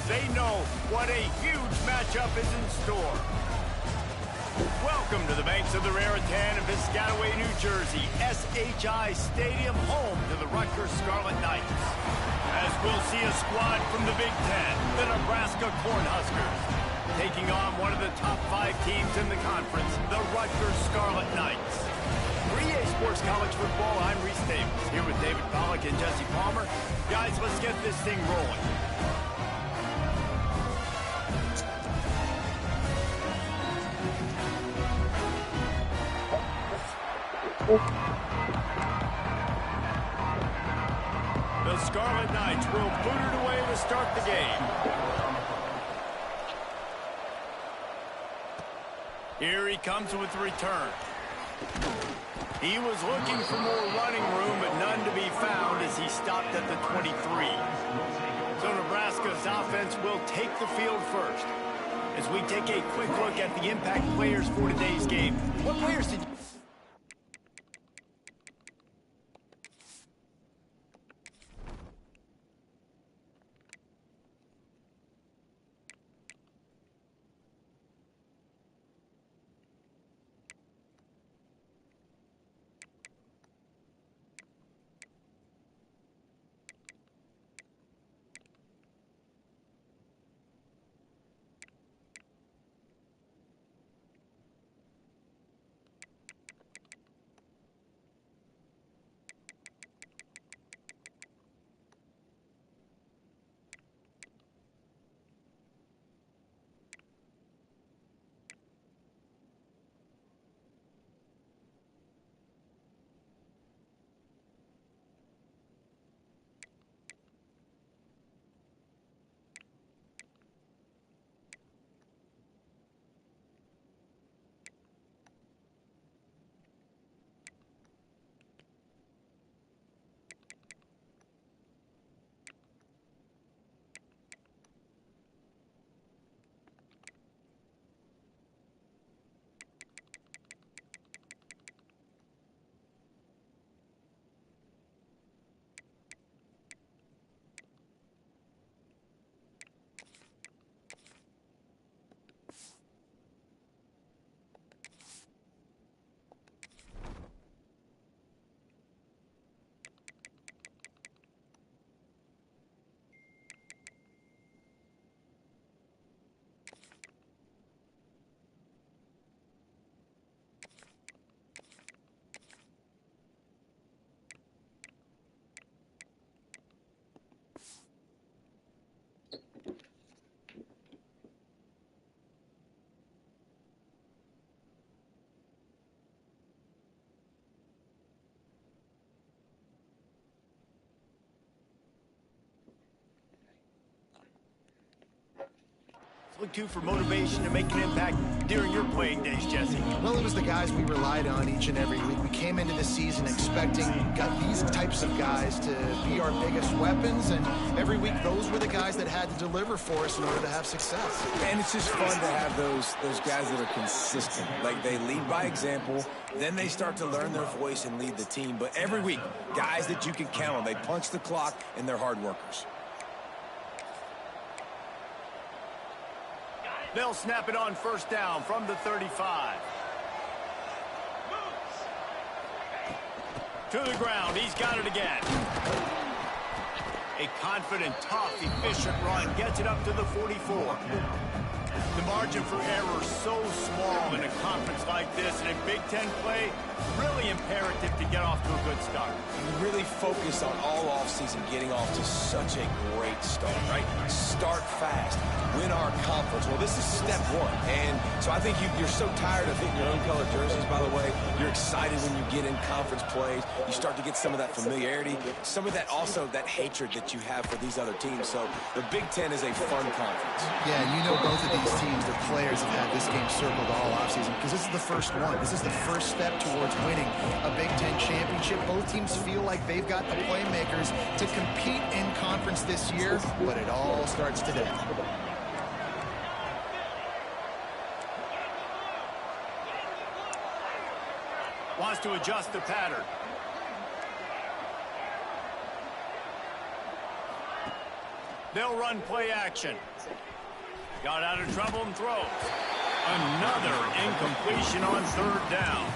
they know what a huge matchup is in store. Welcome to the banks of the Raritan in Piscataway, New Jersey, SHI Stadium, home to the Rutgers Scarlet Knights. As we'll see a squad from the Big Ten, the Nebraska Cornhuskers, taking on one of the top 5 teams in the conference, the Rutgers Scarlet Knights. For EA Sports College Football, I'm Reese Davis, here with David Pollack and Jesse Palmer. Guys, let's get this thing rolling. The Scarlet Knights will boot it away to start the game. Here he comes with the return. He was looking for more running room, but none to be found as he stopped at the 23. So Nebraska's offense will take the field first. As we take a quick look at the impact players for today's game. What players did you... look to for motivation to make an impact during your playing days, Jesse? Well, it was the guys we relied on each and every week. We came into the season expecting these types of guys to be our biggest weapons, and every week those were the guys that had to deliver for us in order to have success. And it's just fun to have those guys that are consistent. Like, they lead by example, then they start to learn their voice and lead the team. But every week, guys that you can count on, they punch the clock, and they're hard workers. They'll snap it on first down from the 35. To the ground, he's got it again. A confident, tough, efficient run gets it up to the 44. The margin for error so small in a conference like this, and in Big Ten play, really imperative to get off to a good start. We really focus on all offseason getting off to such a great start, right? Start fast, win our conference. Well, this is step one, and so I think you're so tired of hitting your own color jerseys, by the way. You're excited when you get in conference plays. You start to get some of that familiarity, some of that also that hatred that you have for these other teams. So the Big Ten is a fun conference. Yeah, and you know both of these teams, their players have had this game circled all offseason because this is the first one. This is the first step towards winning a Big Ten championship. Both teams feel like they've got the playmakers to compete in conference this year, but it all starts today. Wants to adjust the pattern. They'll run play action. Got out of trouble and throws. Another incompletion on third down.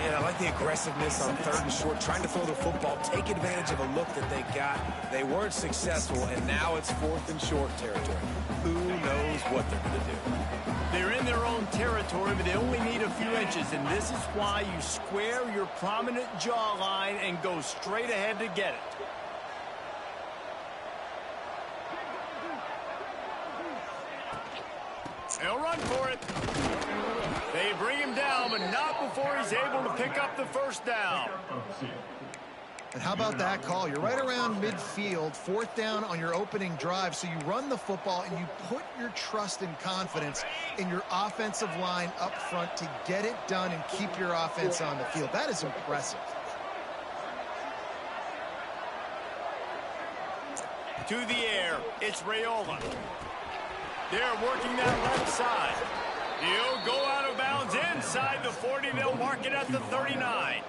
And I like the aggressiveness on third and short, trying to throw the football, take advantage of a look that they got. They weren't successful, and now it's fourth and short territory. Who knows what they're going to do? They're in their own territory, but they only need a few inches, and this is why you square your prominent jawline and go straight ahead to get it. They'll run for it. They bring him down, but not before he's able to pick up the first down. And how about that call? You're right around midfield, fourth down on your opening drive, so you run the football and you put your trust and confidence in your offensive line up front to get it done and keep your offense on the field. That is impressive. To the air, it's Raiola. They're working that left side. He'll go out of bounds inside the 40. They'll mark it at the 39.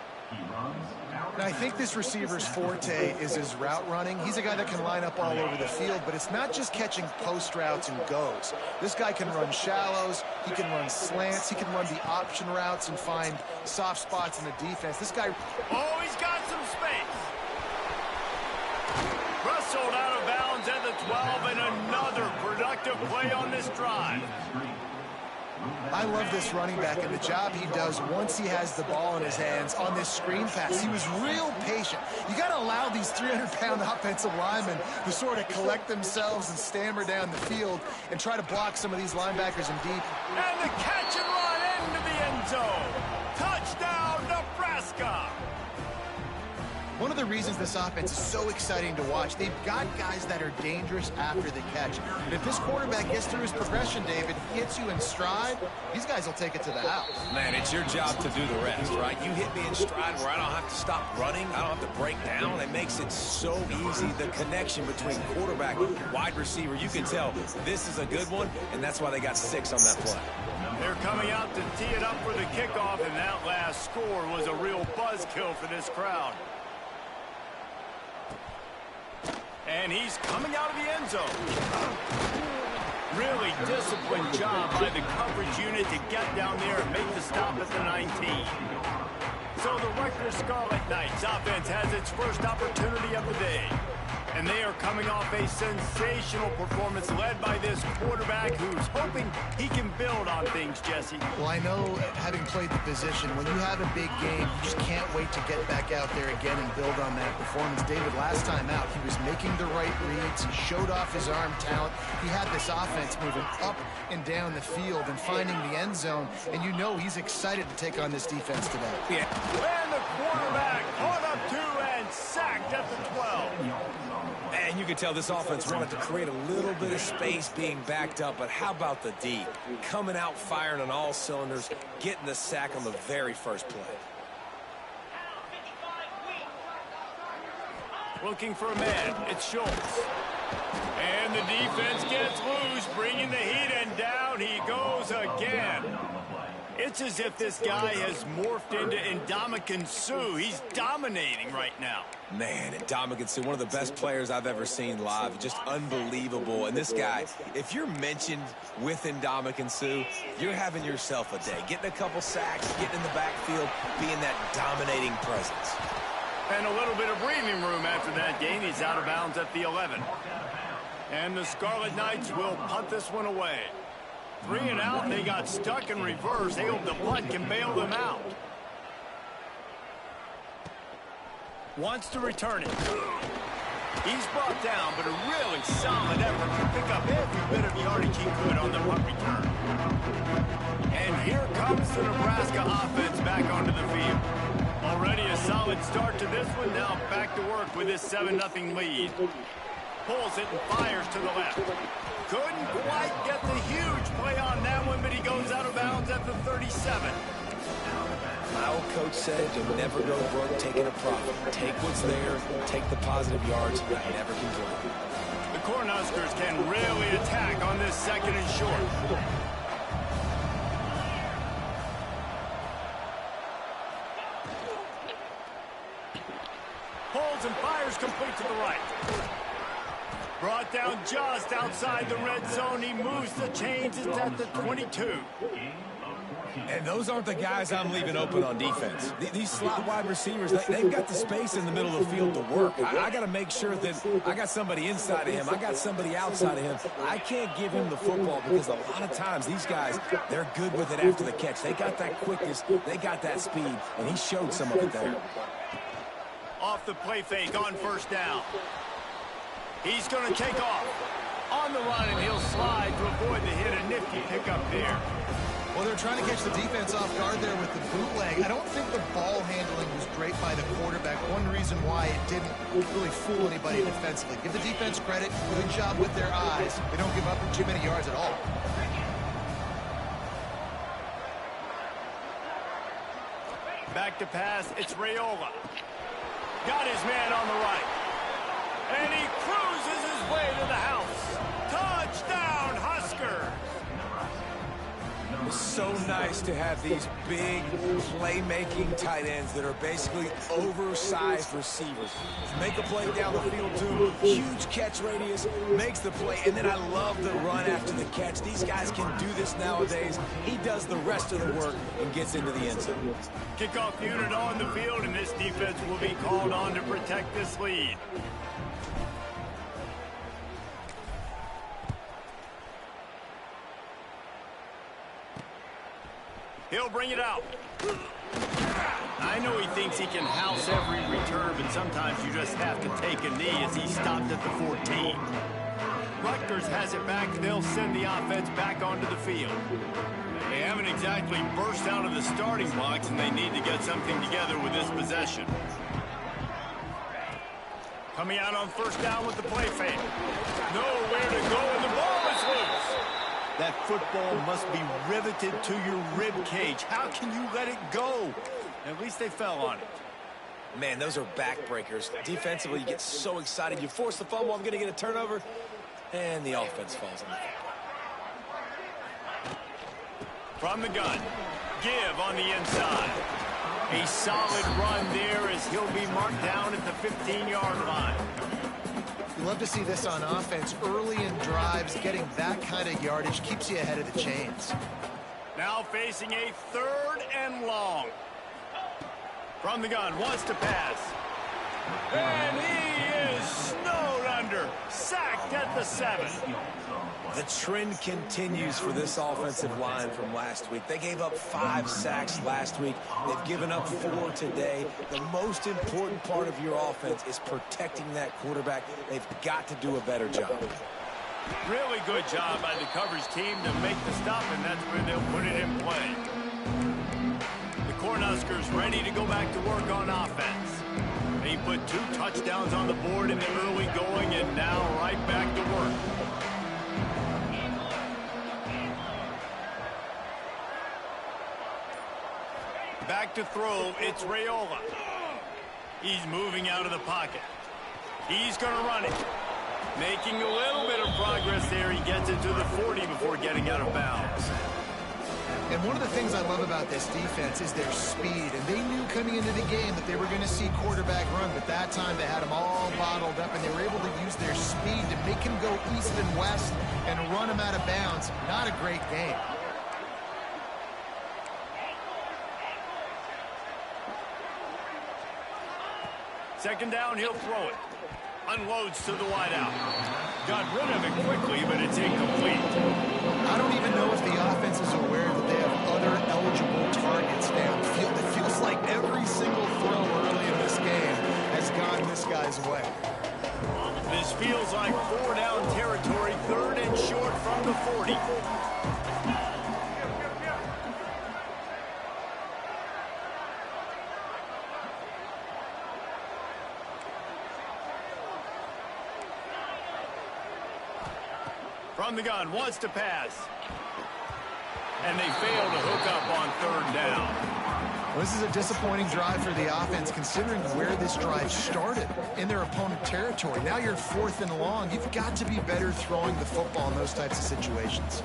And I think this receiver's forte is his route running. He's a guy that can line up all over the field, but it's not just catching post routes and goes. This guy can run shallows, he can run slants, he can run the option routes and find soft spots in the defense. This guy... Oh, he's got some space. Wrestled out of bounds at the 12, and another productive play on this drive. I love this running back and the job he does once he has the ball in his hands on this screen pass. He was real patient. You got to allow these 300-pound offensive linemen to sort of collect themselves and stammer down the field and try to block some of these linebackers in deep. And the catch and run into the end zone. Touchdown, Nebraska. One of the reasons this offense is so exciting to watch, they've got guys that are dangerous after the catch. And if this quarterback gets through his progression, David, hits you in stride, these guys will take it to the house. Man, it's your job to do the rest, right? You hit me in stride where I don't have to stop running. I don't have to break down. It makes it so easy. The connection between quarterback and wide receiver, you can tell this is a good one, and that's why they got 6 on that play. They're coming out to tee it up for the kickoff, and that last score was a real buzzkill for this crowd. And he's coming out of the end zone. Really disciplined job by the coverage unit to get down there and make the stop at the 19. So the Rutgers Scarlet Knights offense has its first opportunity of the day. And they are coming off a sensational performance led by this quarterback who's hoping he can build on things, Jesse. Well, I know, having played the position, when you have a big game, you just can't wait to get back out there again and build on that performance. David, last time out, he was making the right reads. He showed off his arm talent. He had this offense moving up and down the field and finding the end zone. And you know he's excited to take on this defense today. Yeah. And the quarterback caught up to and sacked at the 12. And you can tell this offense wanted to create a little bit of space being backed up, but how about the D? Coming out firing on all cylinders, getting the sack on the very first play. Looking for a man, it's Schultz. And the defense gets loose, bringing the heat, and down he goes again. It's as if this guy has morphed into Ndamukong Suh. He's dominating right now. Man, Ndamukong Suh, one of the best players I've ever seen live. Just unbelievable. And this guy, if you're mentioned with Ndamukong Suh, you're having yourself a day. Getting a couple sacks, getting in the backfield, being that dominating presence. And a little bit of breathing room after that gain. He's out of bounds at the 11. And the Scarlet Knights will punt this one away. 3 and out, they got stuck in reverse. They hope the punt can bail them out. Wants to return it. He's brought down, but a really solid effort to pick up every bit of yardage he could on the punt return. And here comes the Nebraska offense back onto the field. Already a solid start to this one. Now back to work with this 7-0 lead. Pulls it and fires to the left. Couldn't quite get the huge play on that one, but he goes out of bounds at the 37. My old coach said you'll never go broke taking a profit. Take what's there, take the positive yards, but never complain. The Cornhuskers can really attack on this 2nd and short. Pulls and fires complete to the right. Brought down just outside the red zone. He moves the chains. It's at the 22. And those aren't the guys I'm leaving open on defense. These slot wide receivers, they've got the space in the middle of the field to work. I got to make sure that I got somebody inside of him. I got somebody outside of him. I can't give him the football because a lot of times these guys, they're good with it after the catch. They got that quickness. They got that speed, and he showed some of it there. Off the play fake on first down. He's going to take off. On the run, and he'll slide to avoid the hit. A nifty pickup there. Well, they're trying to catch the defense off guard there with the bootleg. I don't think the ball handling was great by the quarterback. One reason why it didn't really fool anybody defensively. Give the defense credit. Good job with their eyes. They don't give up too many yards at all. Back to pass. It's Raiola. Got his man on the right. And he cruises his way to the house. Touchdown, Huskers! It's so nice to have these big playmaking tight ends that are basically oversized receivers. Make a play down the field too, huge catch radius, makes the play, and then I love the run after the catch. These guys can do this nowadays. He does the rest of the work and gets into the end zone. Kickoff unit on the field, and this defense will be called on to protect this lead. He'll bring it out. I know he thinks he can house every return, but sometimes you just have to take a knee as he stopped at the 14. Rutgers has it back. They'll send the offense back onto the field. They haven't exactly burst out of the starting blocks, and they need to get something together with this possession. Coming out on first down with the play fake. Nowhere to go, and the ball is loose. That football must be riveted to your rib cage. How can you let it go? At least they fell on it. Man, those are backbreakers. Defensively, you get so excited. You force the fumble, I'm going to get a turnover, and the offense falls on the field. From the gun, give on the inside. A solid run there as he'll be marked down at the 15-yard line. You love to see this on offense. Early in drives, getting that kind of yardage keeps you ahead of the chains. Now facing a 3rd and long. From the gun, wants to pass. And he is snowed under. Sacked at the 7. The trend continues for this offensive line from last week. They gave up 5 sacks last week. They've given up 4 today. The most important part of your offense is protecting that quarterback. They've got to do a better job. Really good job by the coverage team to make the stop, and that's where they'll put it in play. The Cornhuskers ready to go back to work on offense. They put 2 touchdowns on the board in the early going, and now right back to work. Back to throw, it's Raiola. He's moving out of the pocket. He's going to run it. Making a little bit of progress there. He gets it to the 40 before getting out of bounds. And one of the things I love about this defense is their speed. And they knew coming into the game that they were going to see quarterback run, but that time they had them all bottled up, and they were able to use their speed to make him go east and west and run him out of bounds. Not a great game. Second down, he'll throw it. Unloads to the wideout. Got rid of it quickly, but it's incomplete. I don't even know if the offense is aware that they have other eligible targets downfield. It feels like every single throw early in this game has gone this guy's way. This feels like 4-down territory, 3rd and short from the 40. From the gun, wants to pass. And they fail to hook up on 3rd down. Well, this is a disappointing drive for the offense, considering where this drive started, in their opponent territory. Now you're 4th and long. You've got to be better throwing the football in those types of situations.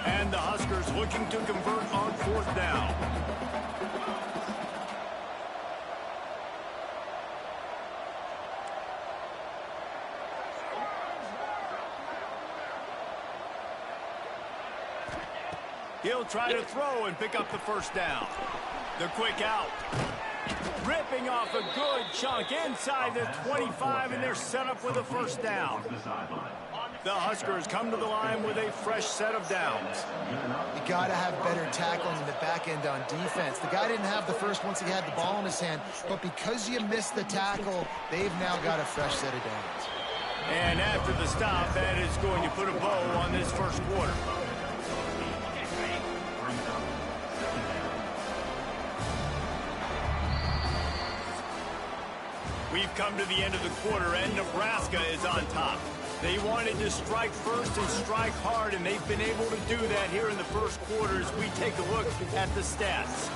And the Huskers looking to convert on 4th down. He'll try to throw and pick up the first down. The quick out. Ripping off a good chunk inside the 25, and they're set up with a first down. The Huskers come to the line with a fresh set of downs. You got to have better tackling in the back end on defense. The guy didn't have the first once he had the ball in his hand, but because you missed the tackle, they've now got a fresh set of downs. And after the stop, that is going to put a bow on this first quarter. We've come to the end of the quarter, and Nebraska is on top. They wanted to strike first and strike hard, and they've been able to do that here in the first quarter as we take a look at the stats.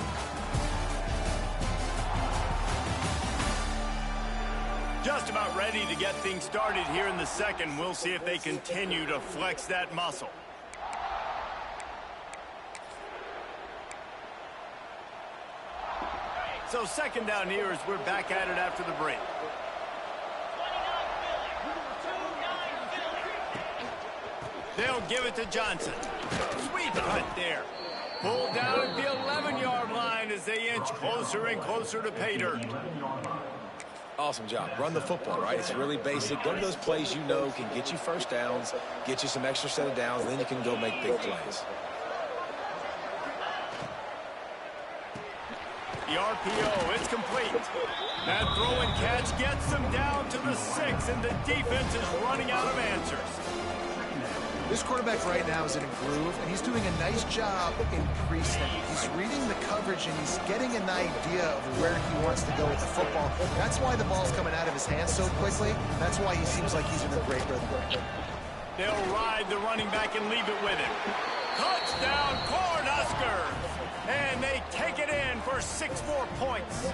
Just about ready to get things started here in the second. We'll see if they continue to flex that muscle. So second down here as we're back at it after the break. They'll give it to Johnson. Sweet cut there. Pulled down at the 11-yard line as they inch closer and closer to pay dirt. Awesome job. Run the football, right? It's really basic. Go to those plays you know can get you first downs, get you some extra set of downs, and then you can go make big plays. The RPO, it's complete. That throw and catch gets them down to the 6, and the defense is running out of answers. This quarterback right now is in a groove, and he's doing a nice job in pre-snap. He's reading the coverage, and he's getting an idea of where he wants to go with the football. That's why the ball's coming out of his hands so quickly. That's why he seems like he's in a great rhythm. They'll ride the running back and leave it with him. Touchdown, Cornhuskers! And they take it in for 6 more points.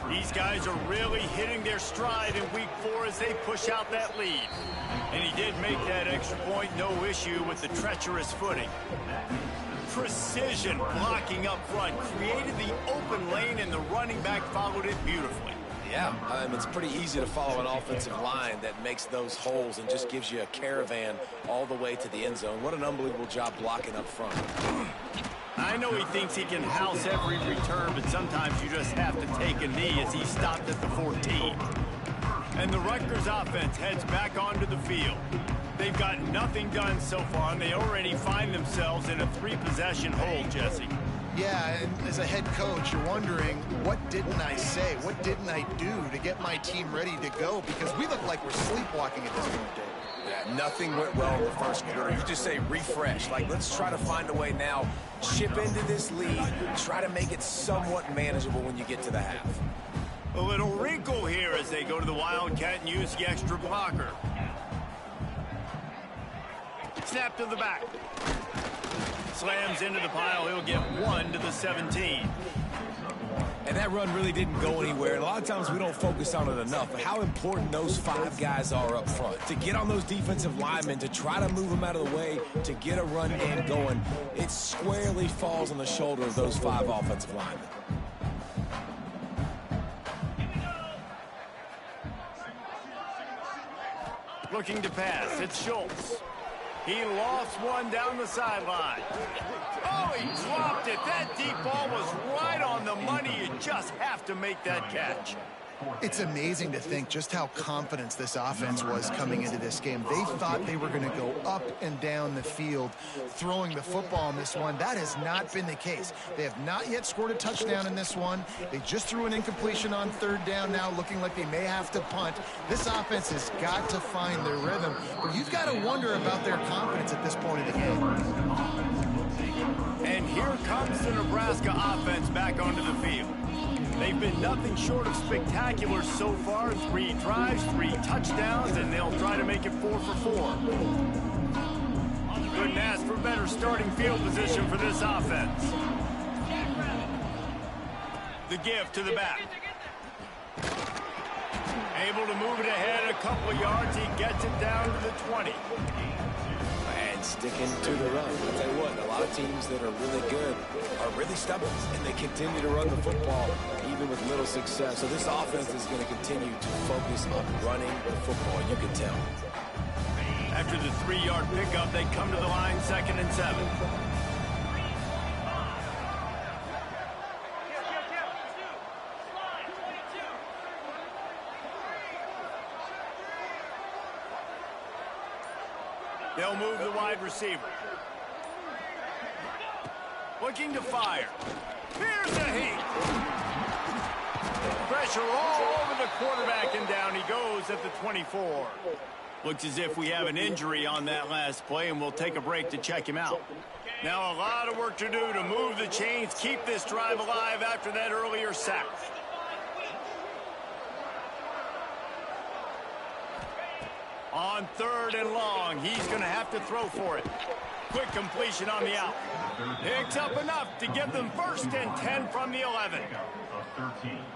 These guys are really hitting their stride in week 4 as they push out that lead. And he did make that extra point, no issue with the treacherous footing. Precision blocking up front, created the open lane, and the running back followed it beautifully. Yeah, it's pretty easy to follow an offensive line that makes those holes and just gives you a caravan all the way to the end zone. What an unbelievable job blocking up front. I know he thinks he can house every return, but sometimes you just have to take a knee as he stopped at the 14. And the Rutgers offense heads back onto the field. They've got nothing done so far, and they already find themselves in a 3-possession hole, Jesse. Yeah, and as a head coach, you're wondering, what didn't I say? What didn't I do to get my team ready to go? Because we look like we're sleepwalking at this point, Dave. Yeah, nothing went well in the first quarter. You just say refresh. Like, let's try to find a way now. Chip into this lead. Try to make it somewhat manageable when you get to the half. A little wrinkle here as they go to the Wildcat and use the extra blocker. Snap to the back. Slams into the pile. He'll get 1 to the 17. And that run really didn't go anywhere. And a lot of times we don't focus on it enough. But how important those 5 guys are up front. To get on those defensive linemen, to try to move them out of the way, to get a run game going, it squarely falls on the shoulder of those 5 offensive linemen. Looking to pass. It's Schultz. He lost one down the sideline. Oh, he dropped it. That deep ball was right on the money. You just have to make that catch. It's amazing to think just how confident this offense was coming into this game. They thought they were going to go up and down the field throwing the football in this one. That has not been the case. They have not yet scored a touchdown in this one. They just threw an incompletion on 3rd down now, looking like they may have to punt. This offense has got to find their rhythm. But you've got to wonder about their confidence at this point of the game. And here comes the Nebraska offense back onto the field. They've been nothing short of spectacular so far. 3 drives, 3 touchdowns, and they'll try to make it 4 for 4. Couldn't ask for better starting field position for this offense. The give to the back. Able to move it ahead a couple of yards. He gets it down to the 20. And sticking to the run. I'll tell you what, a lot of teams that are really good are really stubborn, and they continue to run the football even with little success. So this offense is going to continue to focus on running the football, you can tell. After the 3-yard pickup, they come to the line 2nd and 7. They'll move the wide receiver. Looking to fire. Here's a heat. Pressure all over the quarterback, and down he goes at the 24. Looks as if we have an injury on that last play, and we'll take a break to check him out. Now a lot of work to do to move the chains, keep this drive alive after that earlier sack. On 3rd and long, he's going to have to throw for it. Quick completion on the out. Picks up enough to give them 1st and 10 from the 11.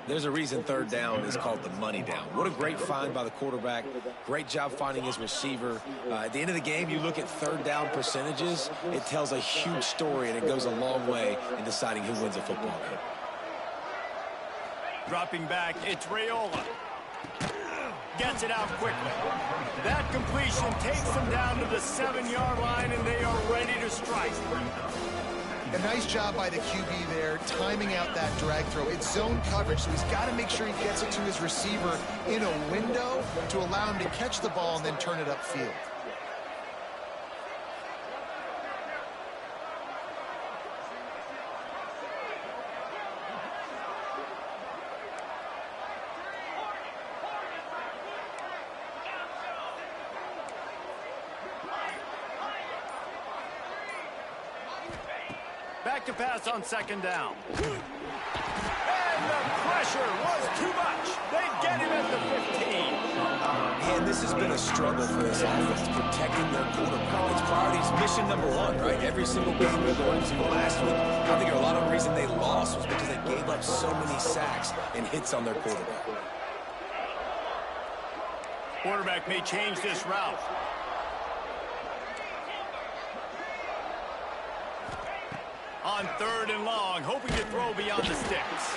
There's a reason 3rd down is called the money down. What a great find by the quarterback. Great job finding his receiver. At the end of the game, you look at 3rd down percentages. It tells a huge story, and it goes a long way in deciding who wins a football game. Dropping back, it's Raiola. Gets it out quickly. That completion takes them down to the 7-yard line, and they are ready to strike. A nice job by the QB there, timing out that drag throw. It's zone coverage, so he's got to make sure he gets it to his receiver in a window to allow him to catch the ball and then turn it upfield. Back to pass on 2nd down. And the pressure was too much. They get him at the 15. And this has been a struggle for this offense, protecting their quarterback. It's priorities, mission number 1, right? Every single game they're going to last week, I think a lot of the reason they lost was because they gave up so many sacks and hits on their quarterback. Quarterback may change this route. On 3rd and long, hoping to throw beyond the sticks.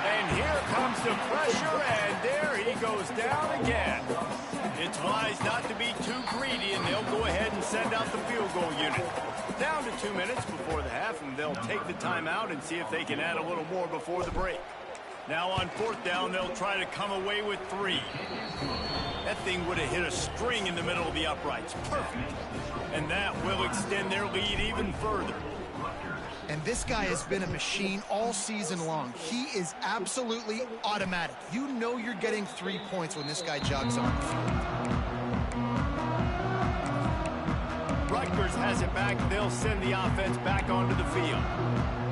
And here comes the pressure, and there he goes down again. It's wise not to be too greedy, and they'll go ahead and send out the field goal unit. Down to 2 minutes before the half, and they'll take the timeout and see if they can add a little more before the break. Now on 4th down, they'll try to come away with 3. That thing would have hit a string in the middle of the uprights. Perfect. And that will extend their lead even further. And this guy has been a machine all season long. He is absolutely automatic. You know you're getting 3 points when this guy jogs on the field. Rutgers has it back. They'll send the offense back onto the field.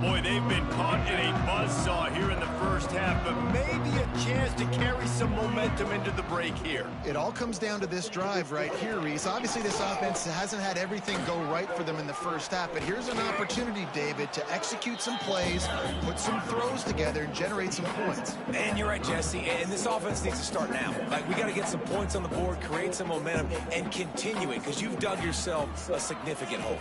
Boy, they've been caught in a buzzsaw here in the first half, but maybe a chance to carry some momentum into the break here. It all comes down to this drive right here, Reese. Obviously, this offense hasn't had everything go right for them in the first half, but here's an opportunity, David, to execute some plays, put some throws together, and generate some points. And you're right, Jesse, and this offense needs to start now. Like, we got to get some points on the board, create some momentum, and continue it, because you've dug yourself a significant hole.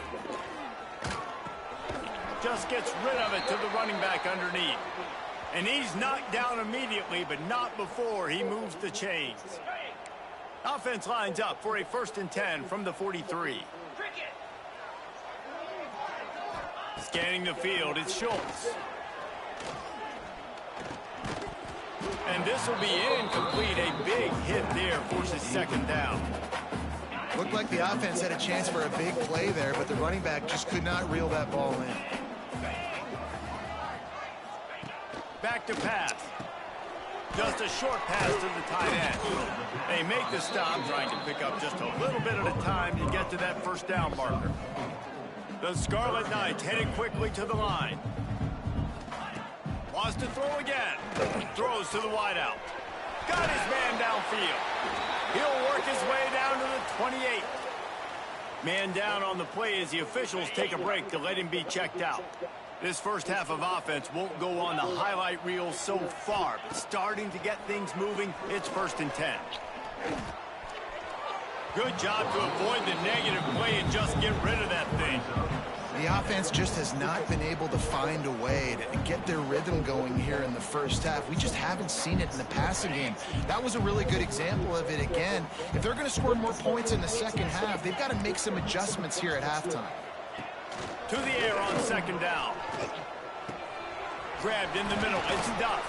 Just gets rid of it to the running back underneath. And he's knocked down immediately, but not before he moves the chains. Offense lines up for a 1st and 10 from the 43. Scanning the field, it's Schultz. And this will be incomplete. A big hit there forces 2nd down. Looked like the offense had a chance for a big play there, but the running back just could not reel that ball in. Back to pass. Just a short pass to the tight end. They make the stop, trying to pick up just a little bit at a time to get to that 1st down marker. The Scarlet Knights headed quickly to the line. Wants to throw again. Throws to the wideout. Got his man downfield. He'll work his way down to the 28. Man down on the play as the officials take a break to let him be checked out. This first half of offense won't go on the highlight reel so far, but starting to get things moving, it's 1st and 10. Good job to avoid the negative play and just get rid of that thing. The offense just has not been able to find a way to get their rhythm going here in the first half. We just haven't seen it in the passing game. That was a really good example of it again. If they're going to score more points in the second half, they've got to make some adjustments here at halftime. To the air on 2nd down. Grabbed in the middle. It's Duff.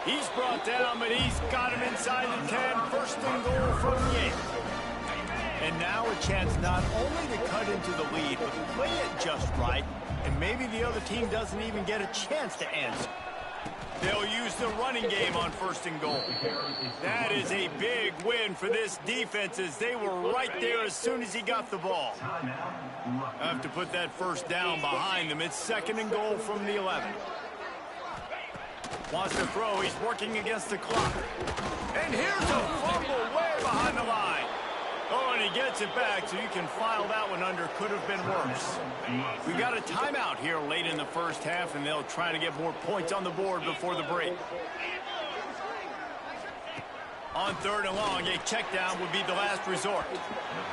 He's brought down, but he's got him inside the 10. 1st and goal from the 8. And now a chance not only to cut into the lead, but play it just right, and maybe the other team doesn't even get a chance to answer. They'll use the running game on 1st and goal. That is a big win for this defense, as they were right there as soon as he got the ball. Have to put that 1st down behind them. It's 2nd and goal from the 11. Wants to throw. He's working against the clock. And here's a fumble way behind the line. Oh, and he gets it back, so you can file that one under. Could have been worse. We got a timeout here late in the 1st half, and they'll try to get more points on the board before the break. On 3rd and long, a check down would be the last resort.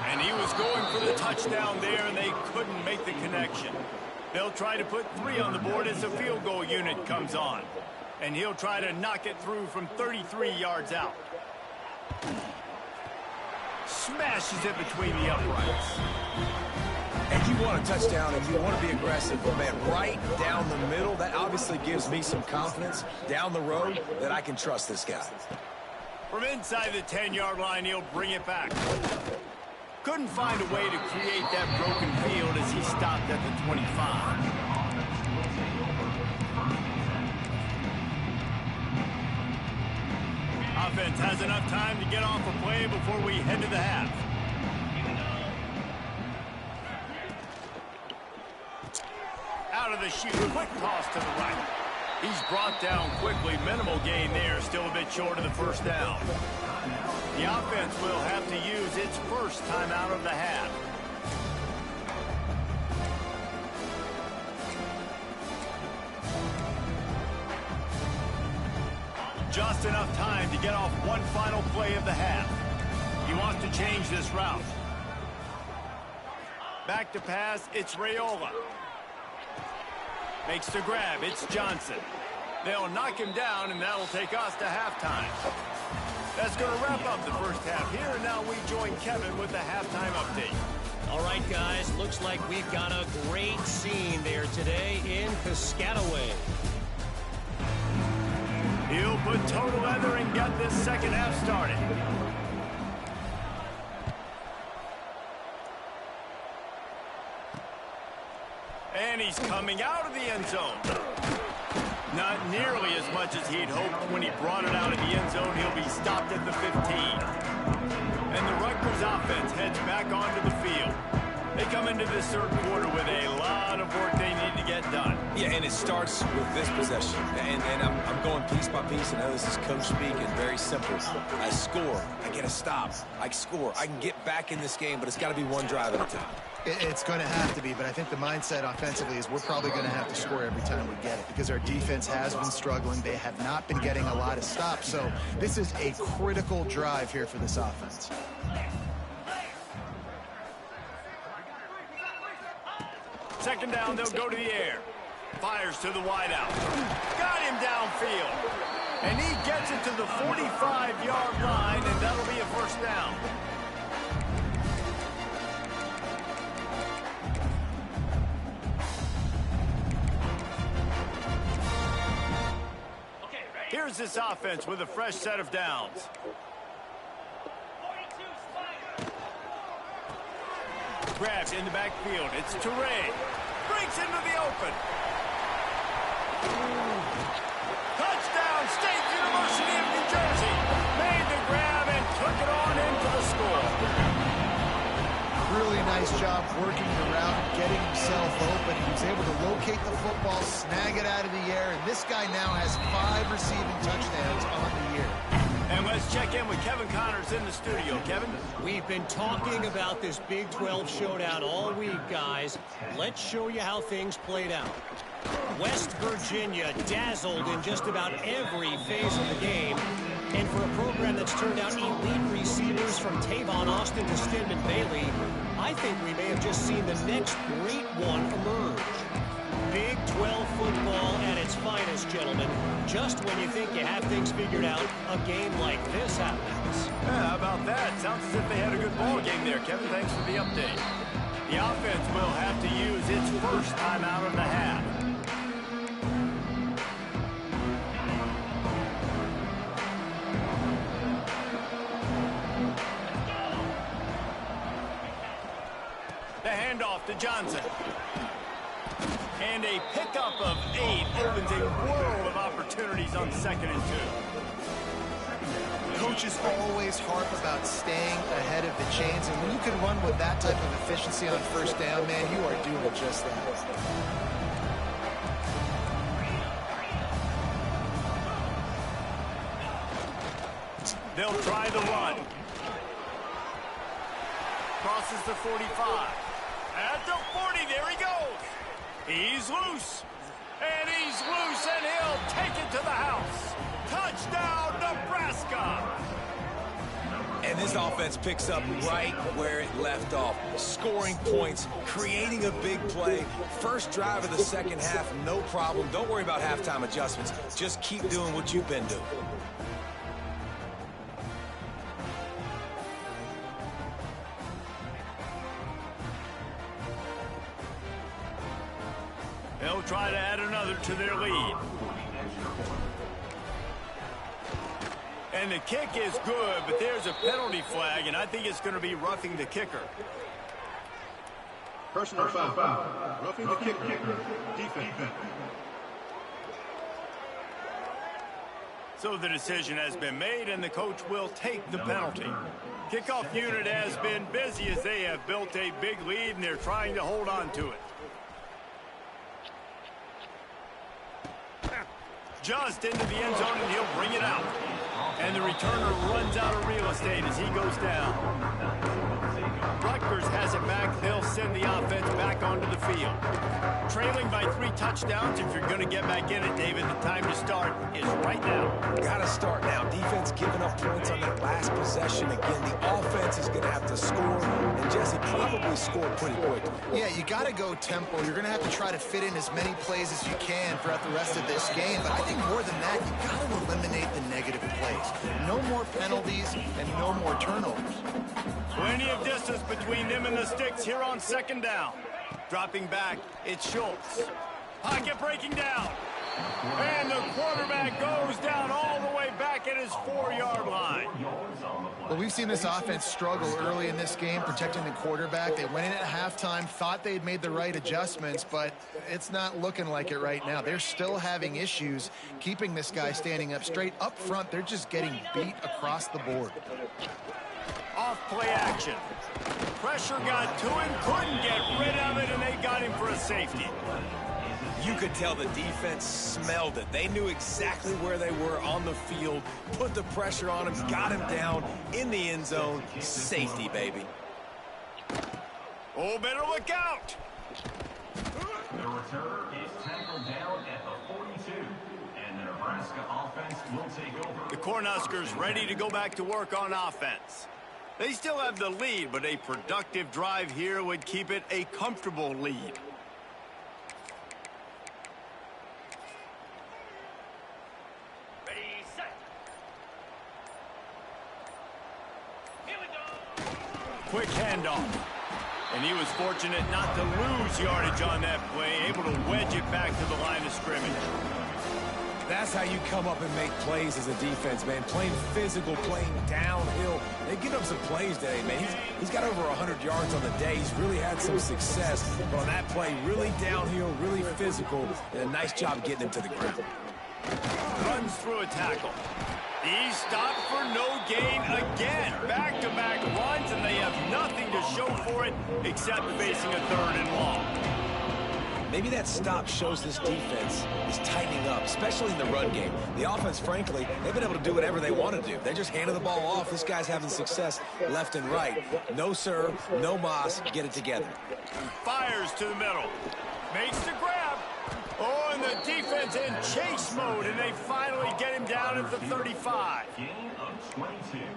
And he was going for the touchdown there, and they couldn't make the connection. They'll try to put 3 on the board as the field goal unit comes on. And he'll try to knock it through from 33 yards out. Smashes it between the uprights. And you want a touchdown and you want to be aggressive, but man, right down the middle, that obviously gives me some confidence down the road that I can trust this guy. From inside the 10-yard line, he'll bring it back. Couldn't find a way to create that broken field as he stopped at the 25. Offense has enough time to get off a play before we head to the half. Out of the chute, quick toss to the right. He's brought down quickly. Minimal gain there, still a bit short of the 1st down. The offense will have to use its 1st timeout of the half. Just enough time to get off one final play of the half. He wants to change this route. Back to pass, it's Raiola. Makes the grab, it's Johnson. They'll knock him down, and that'll take us to halftime. That's going to wrap up the 1st half here, and now we join Kevin with the halftime update. All right, guys, looks like we've got a great scene there today in Piscataway. He'll put total leather and get this 2nd half started. And he's coming out of the end zone. Not nearly as much as he'd hoped when he brought it out of the end zone. He'll be stopped at the 15. And the Rutgers offense heads back onto the field. They come into this 3rd quarter with a lot of work they need to get done. Yeah, and it starts with this possession. And I'm going piece by piece. I know this is coach speak and very simple. I score. I get a stop. I score. I can get back in this game, but it's got to be one drive at a time. It's going to have to be, but I think the mindset offensively is we're probably going to have to score every time we get it because our defense has been struggling. They have not been getting a lot of stops. So this is a critical drive here for this offense. Second down, they'll go to the air. Fires to the wideout. Got him downfield. And he gets it to the 45-yard line, and that'll be a 1st down. Here's this offense with a fresh set of downs. Grabs in the backfield. It's Toure. Breaks into the open. Touchdown, State University of New Jersey. Made the grab and took it on into the score. Really nice job working the route, getting himself open. He was able to locate the football, snag it out of the air, and this guy now has 5 receiving touchdowns on the year. And let's check in with Kevin Connors in the studio. Kevin? We've been talking about this Big 12 showdown all week, guys. Let's show you how things played out. West Virginia dazzled in just about every phase of the game. And for a program that's turned out elite receivers from Tavon Austin to Stedman Bailey, I think we may have just seen the next great one emerge. Big 12 football at its finest, gentlemen. Just when you think you have things figured out, a game like this happens. Yeah, how about that? Sounds as if they had a good ball game there, Kevin. Thanks for the update. The offense will have to use its 1st timeout of the half. The handoff to Johnson. And a pickup of 8 opens a world of opportunities on 2nd and 2. Coaches always harp about staying ahead of the chains, and when you can run with that type of efficiency on 1st down, man, you are doing just that. They'll try the run. Crosses the 45. At the 40, there he goes. He's loose. And he's loose, and he'll take it to the house. Touchdown, Nebraska! And this offense picks up right where it left off. Scoring points, creating a big play. First drive of the 2nd half, no problem. Don't worry about halftime adjustments. Just keep doing what you've been doing. They'll try to add another to their lead. And the kick is good, but there's a penalty flag, and I think it's going to be roughing the kicker. Personal foul. Roughing the kicker. Defense. So the decision has been made, and the coach will take the penalty. Kickoff unit has been busy as they have built a big lead, and they're trying to hold on to it. Just into the end zone, and he'll bring it out. And the returner runs out of real estate as he goes down. Rutgers has it back. They'll send the offense back onto the field. Trailing by 3 touchdowns. If you're going to get back in it, David, the time to start is right now. Got to start now. Defense giving up points on that last possession. Again, the offense is going to have to score. And Jesse, probably score pretty quick. Yeah, you got to go tempo. You're going to have to try to fit in as many plays as you can throughout the rest of this game. But I think more than that, you got to eliminate the negative plays. No more penalties and no more turnovers. Plenty of distance between them and the sticks here on 2nd down. Dropping back, it's Schultz. Pocket breaking down. And the quarterback goes down all the way back at his 4-yard line. Well, we've seen this offense struggle early in this game protecting the quarterback. They went in at halftime, thought they'd made the right adjustments, but it's not looking like it right now. They're still having issues keeping this guy standing up straight. Up front, they're just getting beat across the board. Off play action. Pressure got to him, couldn't get rid of it, and they got him for a safety. You could tell the defense smelled it. They knew exactly where they were on the field, put the pressure on him, got him down in the end zone. Safety, baby. Oh, better look out. The returner is tackled down at the 42, and the Nebraska offense will take over. The Cornhuskers ready to go back to work on offense. They still have the lead, but a productive drive here would keep it a comfortable lead. Ready, set. Here we go. Quick handoff. And he was fortunate not to lose yardage on that play, able to wedge it back to the line of scrimmage. That's how you come up and make plays as a defense, man. Playing physical, playing downhill. They get up some plays today, man. He's got over 100 yards on the day. He's really had some success. But on that play, really downhill, really physical, and a nice job getting him to the ground. Runs through a tackle. He's stopped for no gain again. Back-to-back runs, and they have nothing to show for it except facing a 3rd and long. Maybe that stop shows this defense is tightening up, especially in the run game. The offense, frankly, they've been able to do whatever they want to do. They just handed the ball off. This guy's having success left and right. No serve, no moss. Get it together. Fires to the middle. Makes the grab. Oh, and the defense in chase mode, and they finally get him down at the 35.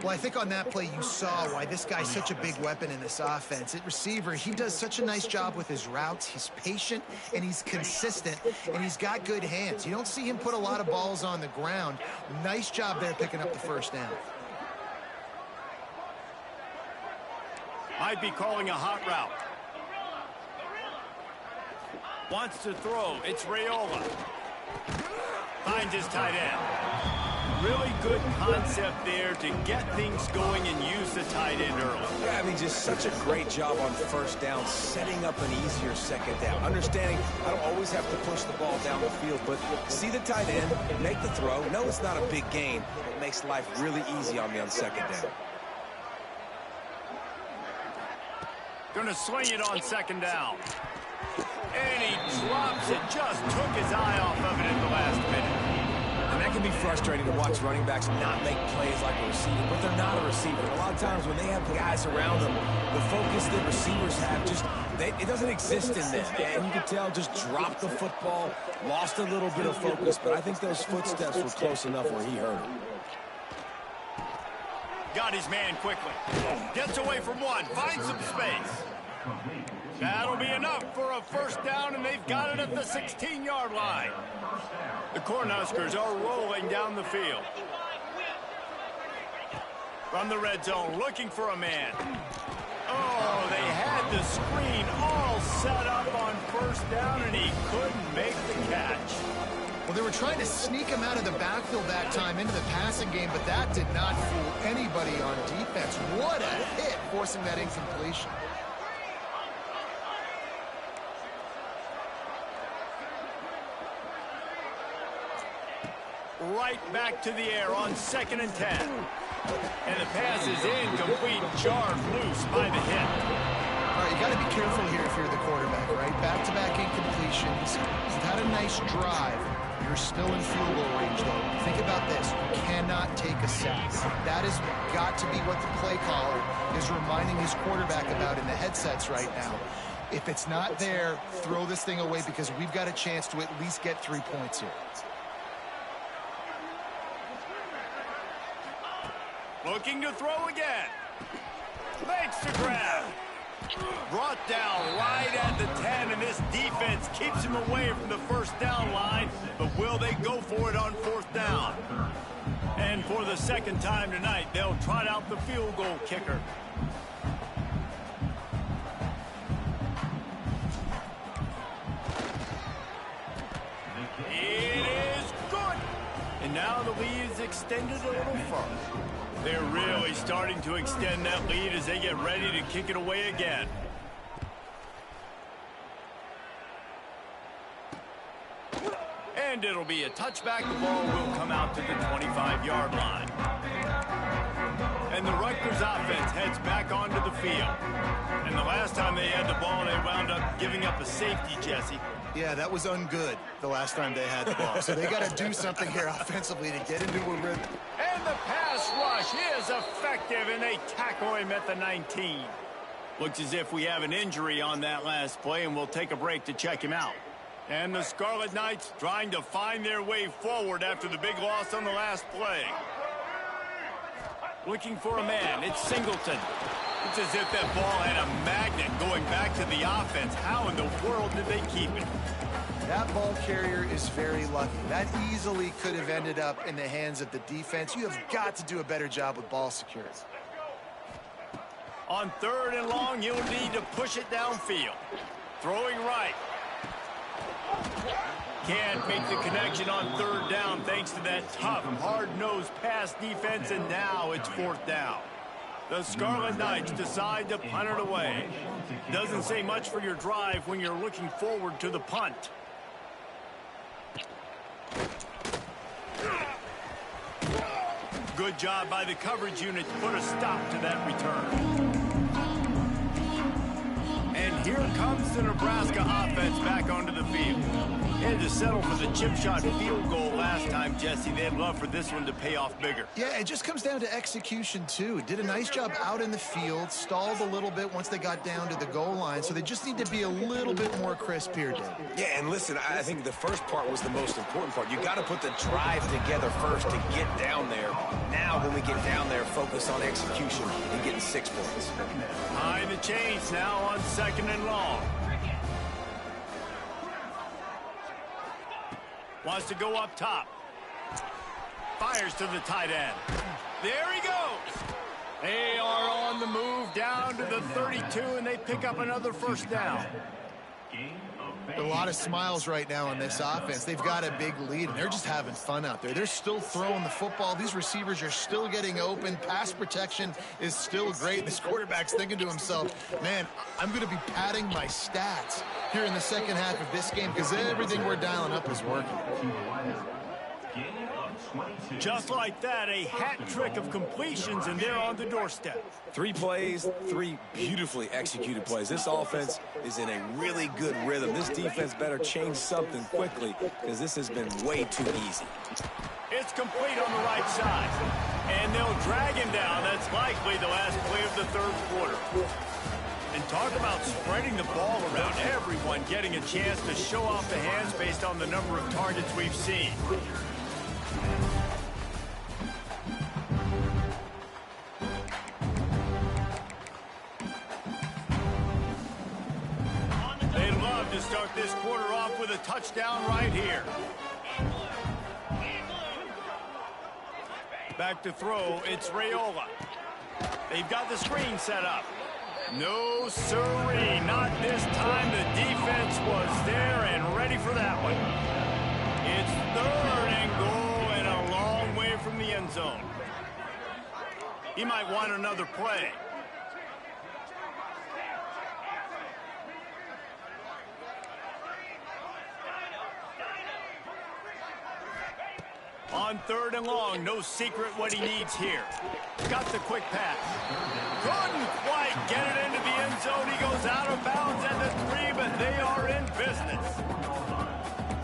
Well, I think on that play you saw why this guy's such a big weapon in this offense. At receiver, he does such a nice job with his routes. He's patient, and he's consistent, and he's got good hands. You don't see him put a lot of balls on the ground. Nice job there picking up the 1st down. Might be calling a hot route. Wants to throw. It's Raiola. Finds his tight end. really good concept there to get things going and use the tight end early. Yeah, I mean, just such a great job on first down, setting up an easier second down. Understanding I don't always have to push the ball down the field, but see the tight end, make the throw. No, it's not a big gain. It makes life really easy on me on second down. Gonna swing it on second down. And he drops it, just took his eye off of it in the last minute. And that can be frustrating to watch running backs not make plays like a receiver, but they're not a receiver. A lot of times when they have guys around them, the focus that receivers have it doesn't exist in them. And you can tell just dropped the football, lost a little bit of focus, but I think those footsteps were close enough where he heard it. Got his man quickly. Gets away from one, finds some space. That'll be enough for a first down, and they've got it at the 16-yard line. The Cornhuskers are rolling down the field. From the red zone, looking for a man. Oh, they had the screen all set up on first down, and he couldn't make the catch. Well, they were trying to sneak him out of the backfield that time into the passing game, but that did not fool anybody on defense. What a hit, forcing that incompletion. Right back to the air on 2nd and 10. And the pass is incomplete, jarred loose by the hit. All right, you got to be careful here if you're the quarterback, right? Back-to-back incompletions. You've had a nice drive. You're still in field goal range, though. Think about this. You cannot take a sack. That has got to be what the play caller is reminding his quarterback about in the headsets right now. If it's not there, throw this thing away because we've got a chance to at least get 3 points here. Looking to throw again. Makes the grab. Brought down right at the 10, and this defense keeps him away from the first down line. But will they go for it on 4th down? And for the second time tonight, they'll trot out the field goal kicker. It is good. And now the lead is extended a little further. They're really starting to extend that lead as they get ready to kick it away again. And it'll be a touchback. The ball will come out to the 25-yard line. And the Rutgers offense heads back onto the field. And the last time they had the ball, they wound up giving up a safety, Jesse. Yeah, that was ungood the last time they had the ball. So they got to do something here offensively to get into a rhythm. And the pass rush is effective, and they tackle him at the 19. Looks as if we have an injury on that last play, and we'll take a break to check him out. And the Scarlet Knights trying to find their way forward after the big loss on the last play. Looking for a man. It's Singleton. It's as if that ball had a magnet going back to the offense. How in the world did they keep it? That ball carrier is very lucky. That easily could have ended up in the hands of the defense. You have got to do a better job with ball security. On 3rd and long, you'll need to push it downfield. Throwing right. Can't make the connection on 3rd down thanks to that tough, hard-nosed pass defense, and now it's 4th down. The Scarlet Knights decide to punt it away. Doesn't say much for your drive when you're looking forward to the punt. Good job by the coverage unit to put a stop to that return. And here comes the Nebraska offense back onto the field. They had to settle for the chip shot field goal last time, Jesse. They'd love for this one to pay off bigger. Yeah, it just comes down to execution, too. Did a nice job out in the field, stalled a little bit once they got down to the goal line, so they just need to be a little bit more crisp here, Dave. Yeah, and listen, I think the first part was the most important part. You got to put the drive together first to get down there. Now, when we get down there, focus on execution and getting 6 points. High the chains now on 2nd and long. Wants to go up top. Fires to the tight end. There he goes. They are on the move down to the 32, and they pick up another first down. A lot of smiles right now on this offense. They've got a big lead, and they're just having fun out there. They're still throwing the football. These receivers are still getting open. Pass protection is still great. This quarterback's thinking to himself, man, I'm going to be padding my stats here in the second half of this game because everything we're dialing up is working. Just like that, a hat trick of completions, and they're on the doorstep. 3 plays, 3 beautifully executed plays. This offense is in a really good rhythm. This defense better change something quickly because this has been way too easy. It's complete on the right side, and they'll drag him down. That's likely the last play of the third quarter. And talk about spreading the ball around, everyone getting a chance to show off the hands based on the number of targets we've seen. They love to start this quarter off with a touchdown right here. Back to throw, it's Raiola. They've got the screen set up. No siree, not this time. The defense was there and ready for that one. It's 3rd and goal and a long way from the end zone. He might want another play. On 3rd and long, no secret what he needs here. Got the quick pass. Couldn't quite get it into the end zone. He goes out of bounds at the 3, but they are in business.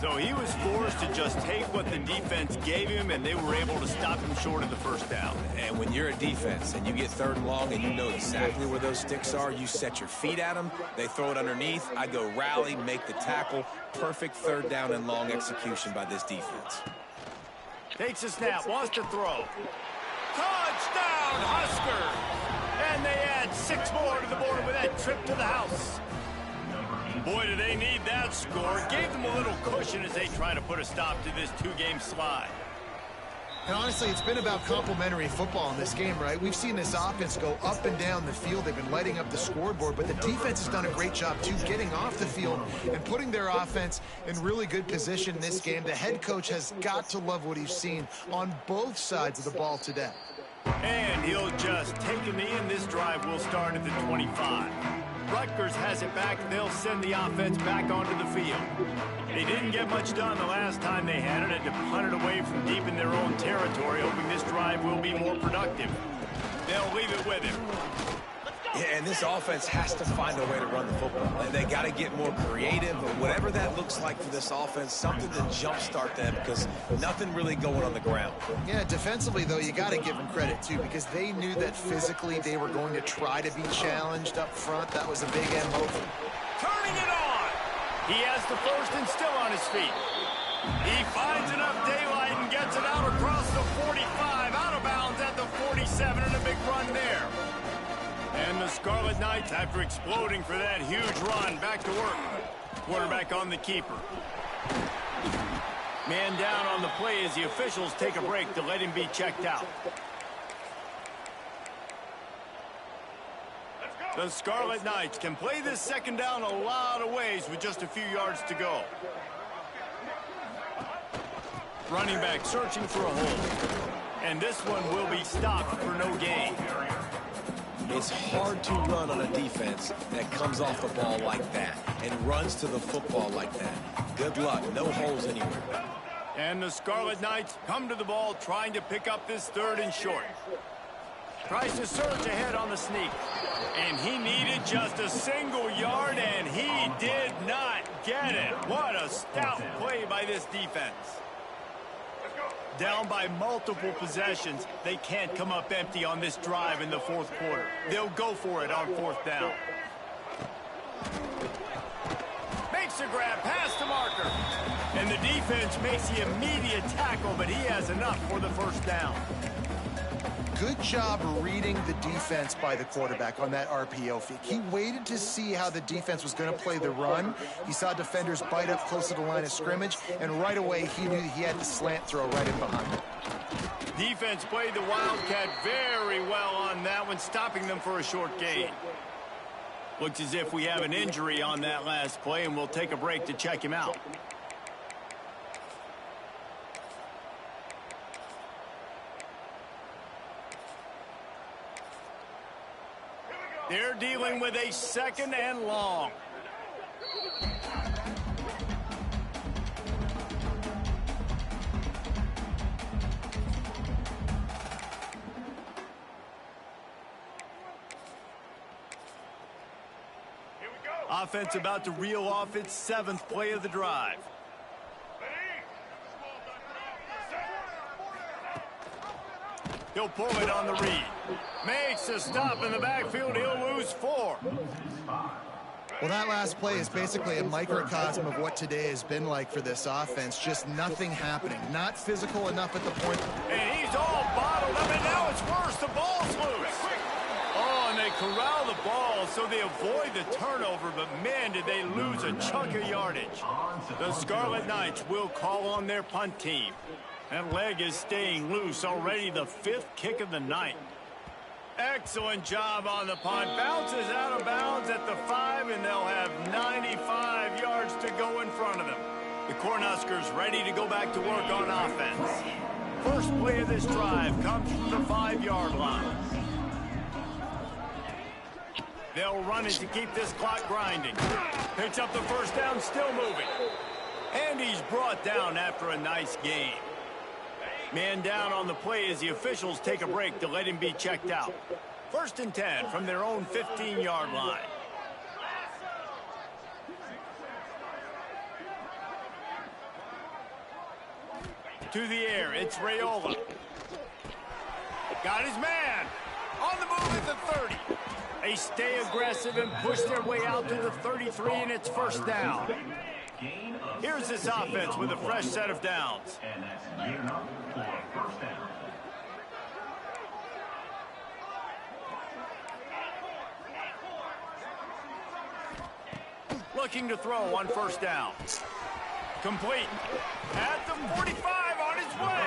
So he was forced to just take what the defense gave him, and they were able to stop him short of the first down. And when you're a defense and you get 3rd and long and you know exactly where those sticks are, you set your feet at them, they throw it underneath, I go rally, make the tackle. Perfect 3rd down and long execution by this defense. Takes a snap, wants to throw. Touchdown, Huskers! And they add 6 more to the board with that trip to the house. Boy, do they need that score. Gave them a little cushion as they try to put a stop to this 2-game slide. And honestly, it's been about complementary football in this game, right? We've seen this offense go up and down the field. They've been lighting up the scoreboard, but the defense has done a great job, too, getting off the field and putting their offense in really good position in this game. The head coach has got to love what he's seen on both sides of the ball today. And he'll just take him in. This drive will start at the 25. Rutgers has it back. They'll send the offense back onto the field. They didn't get much done the last time they had it, and to punt it away from deep in their own territory, hoping this drive will be more productive. They'll leave it with him. Yeah, and this offense has to find a way to run the football. They got to get more creative, but whatever that looks like for this offense, something to jumpstart them because nothing really going on the ground. Yeah, defensively, though, you got to give them credit, too, because they knew that physically they were going to try to be challenged up front. That was a big MO. Turning it on. He has the first and still on his feet. He finds enough daylight and gets it out across the 45, out of bounds at the 47, and a big run there. And the Scarlet Knights, after exploding for that huge run, back to work. Quarterback on the keeper. Man down on the play as the officials take a break to let him be checked out. The Scarlet Knights can play this second down a lot of ways with just a few yards to go. Running back searching for a hole. And this one will be stopped for no gain. It's hard to run on a defense that comes off the ball like that and runs to the football like that. Good luck. No holes anywhere. And the Scarlet Knights come to the ball trying to pick up this 3rd and short. Tries to surge ahead on the sneak. And he needed just a single yard, and he did not get it. What a stout play by this defense. Down by multiple possessions, they can't come up empty on this drive in the 4th quarter. They'll go for it on 4th down. Makes a grab past the marker. And the defense makes the immediate tackle, but he has enough for the first down. Good job reading the defense by the quarterback on that RPO fake. He waited to see how the defense was going to play the run. He saw defenders bite up close to the line of scrimmage, and right away he knew he had the slant throw right in behind him. Defense played the Wildcat very well on that one, stopping them for a short gain. Looks as if we have an injury on that last play, and we'll take a break to check him out. They're dealing with a 2nd and long. Offense about to reel off its 7th play of the drive. He'll pull it on the read. Makes a stop in the backfield. He'll lose 4. Well, that last play is basically a microcosm of what today has been like for this offense. Just nothing happening. Not physical enough at the point. And he's all bottled up, and now it's worse. The ball's loose. Oh, and they corral the ball so they avoid the turnover, but man, did they lose a chunk of yardage. The Scarlet Knights will call on their punt team. That leg is staying loose, already the 5th kick of the night. Excellent job on the punt. Bounces out of bounds at the 5, and they'll have 95 yards to go in front of them. The Cornhuskers ready to go back to work on offense. First play of this drive comes from the 5-yard line. They'll run it to keep this clock grinding. Picks up the first down, still moving. And he's brought down after a nice gain. Man down on the play as the officials take a break to let him be checked out. 1st and 10 from their own 15-yard line. To the air, it's Raiola. Got his man. On the move at the 30. They stay aggressive and push their way out to the 33, and it's 1st down. Here's this offense with a fresh set of downs. And that's gearing up for a 1st down. Looking to throw on 1st down. Complete. At the 45 on his way.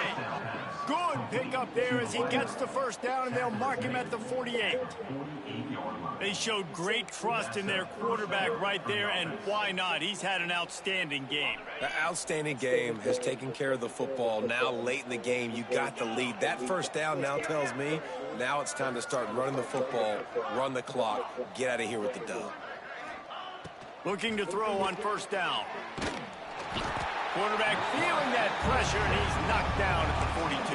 Good pickup there as he gets the 1st down, and they'll mark him at the 48. They showed great trust in their quarterback right there, and why not? He's had an outstanding game. The outstanding game has taken care of the football. Now, late in the game, you got the lead. That 1st down now tells me now it's time to start running the football, run the clock, get out of here with the dub. Looking to throw on 1st down. Quarterback feeling that pressure, and he's knocked down at the 42.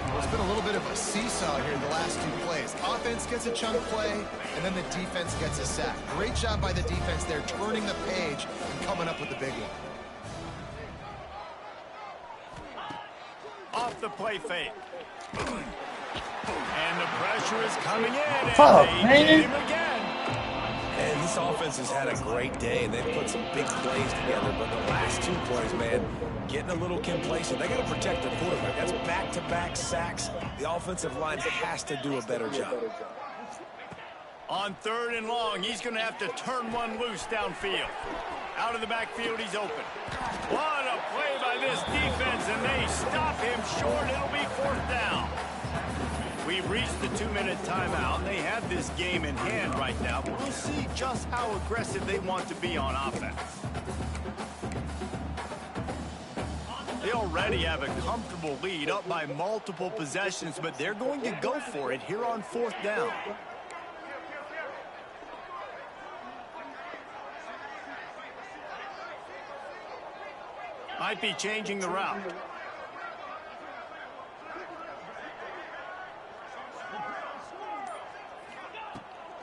Well, it's been a little bit of a seesaw here in the last 2 plays. Offense gets a chunk play, and then the defense gets a sack. Great job by the defense there, turning the page and coming up with the big one. Off the play fake. And the pressure is coming in, and they get him again. And this offense has had a great day, and they've put some big plays together. But the last 2 plays, man, getting a little complacent. They got to protect their quarterback. That's back-to-back sacks. The offensive line has to do a better job. On 3rd and long, he's going to have to turn one loose downfield. Out of the backfield, he's open. What a play by this defense, and they stop him short. It'll be 4th down. We've reached the 2-minute timeout. They have this game in hand right now, but we'll see just how aggressive they want to be on offense. They already have a comfortable lead, up by multiple possessions, but they're going to go for it here on 4th down. Might be changing the route.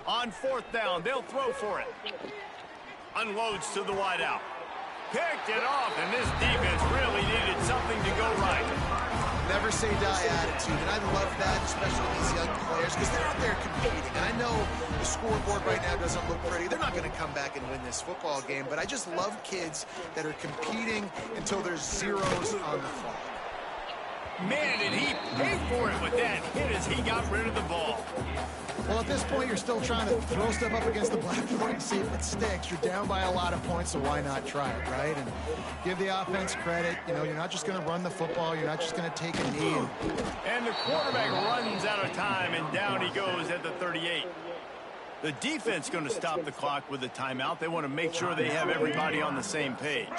On 4th down, they'll throw for it. Unloads to the wideout. Picked it off, and this defense really needed something to go right. Never say die attitude, and I love that, especially these young players, because they're out there competing. And I know the scoreboard right now doesn't look pretty. They're not going to come back and win this football game, but I just love kids that are competing until there's zeros on the clock. Man, did he pay for it with that hit as he got rid of the ball. Well, at this point, you're still trying to throw stuff up against the blackboard and see if it sticks. You're down by a lot of points, so why not try it, right? And give the offense credit. You know, you're not just going to run the football. You're not just going to take a knee. And the quarterback runs out of time, and down he goes at the 38. The defense going to stop the clock with a timeout. They want to make sure they have everybody on the same page.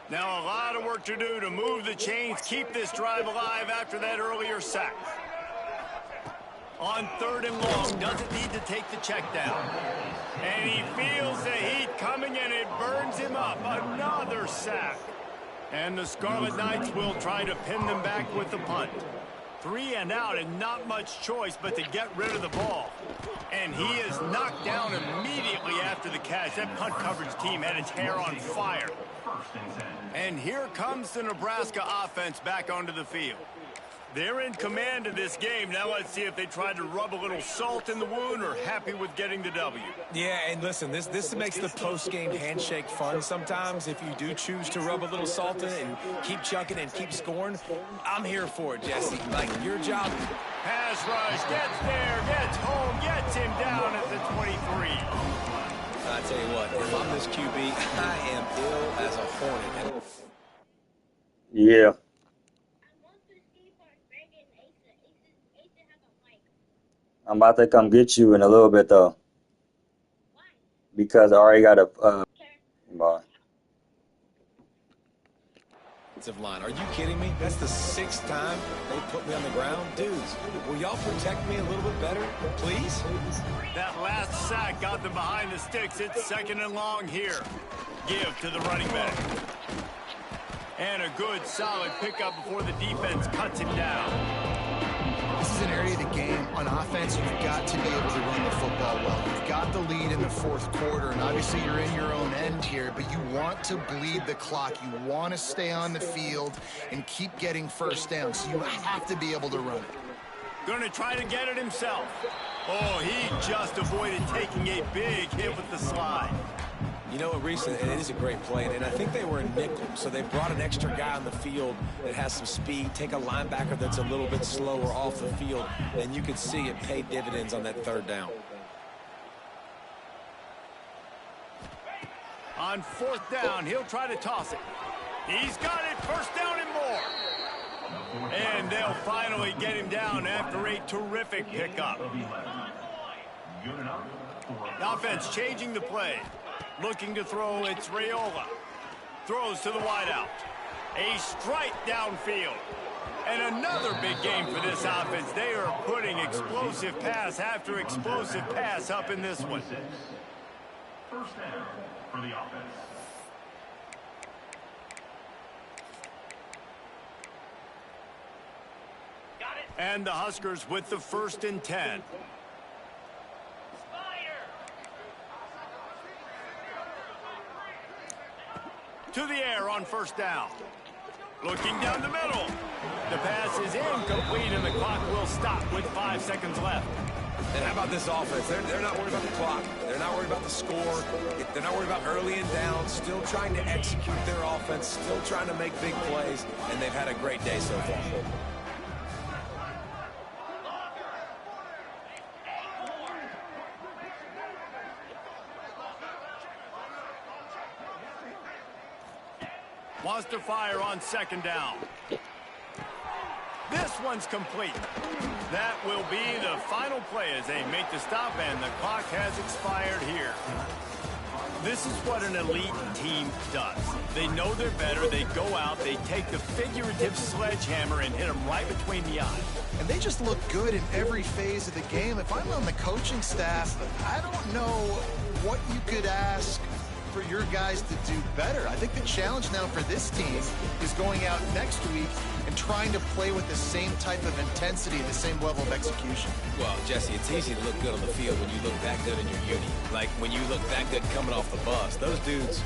Now a lot of work to do to move the chains, keep this drive alive after that earlier sack. On 3rd and long, doesn't need to take the check down. And he feels the heat coming, and it burns him up. Another sack. And the Scarlet Knights will try to pin them back with the punt. 3 and out, and not much choice but to get rid of the ball. And he is knocked down immediately after the catch. That punt coverage team had its hair on fire. And here comes the Nebraska offense back onto the field. They're in command of this game. Now let's see if they try to rub a little salt in the wound or happy with getting the W. Yeah, and listen, this makes the post-game handshake fun sometimes. If you do choose to rub a little salt in it and keep chucking and keep scoring, I'm here for it, Jesse. Like, your job. Pass rush, gets there, gets home, gets him down at the 23. I tell you what, if I'm this QB, I am ill as a hornet. Yeah. I'm about to come get you in a little bit, though. Because I already got a... bye. Line. Are you kidding me? That's the 6th time they put me on the ground. Dudes, will y'all protect me a little bit better, please? That last sack got them behind the sticks. It's 2nd and long here. Give to the running back. And a good, solid pickup before the defense cuts him down. This is an area of the game. On offense, you've got to be able to run the football well. You've got the lead in the 4th quarter, and obviously you're in your own end here, but you want to bleed the clock. You want to stay on the field and keep getting first down, so you have to be able to run it. Going to try to get it himself. Oh, he just avoided taking a big hit with the slide. You know what, Reese, and it is a great play, and I think they were in nickel, so they brought an extra guy on the field that has some speed, take a linebacker that's a little bit slower off the field, and you could see it paid dividends on that 3rd down. On 4th down, he'll try to toss it. He's got it, 1st down and more. And they'll finally get him down after a terrific pickup. Offense changing the play. Looking to throw, it's Raiola. Throws to the wideout. A strike downfield. And another big game for this offense. They are putting explosive pass after explosive pass up in this one. 1st down for the offense. And the Huskers with the 1st and 10. To the air on 1st down. Looking down the middle. The pass is incomplete, and the clock will stop with 5 seconds left. And how about this offense? They're not worried about the clock. They're not worried about the score. They're not worried about early and down. Still trying to execute their offense. Still trying to make big plays. And they've had a great day so far. Wants to fire on 2nd down. This one's complete. That will be the final play as they make the stop, and the clock has expired here. This is what an elite team does. They know they're better. They go out. They take the figurative sledgehammer and hit them right between the eyes. And they just look good in every phase of the game. If I'm on the coaching staff, I don't know what you could ask for your guys to do better. I think the challenge now for this team is going out next week and trying to play with the same type of intensity, the same level of execution. Well, Jesse, it's easy to look good on the field when you look that good in your uni. Like when you look that good coming off the bus. Those dudes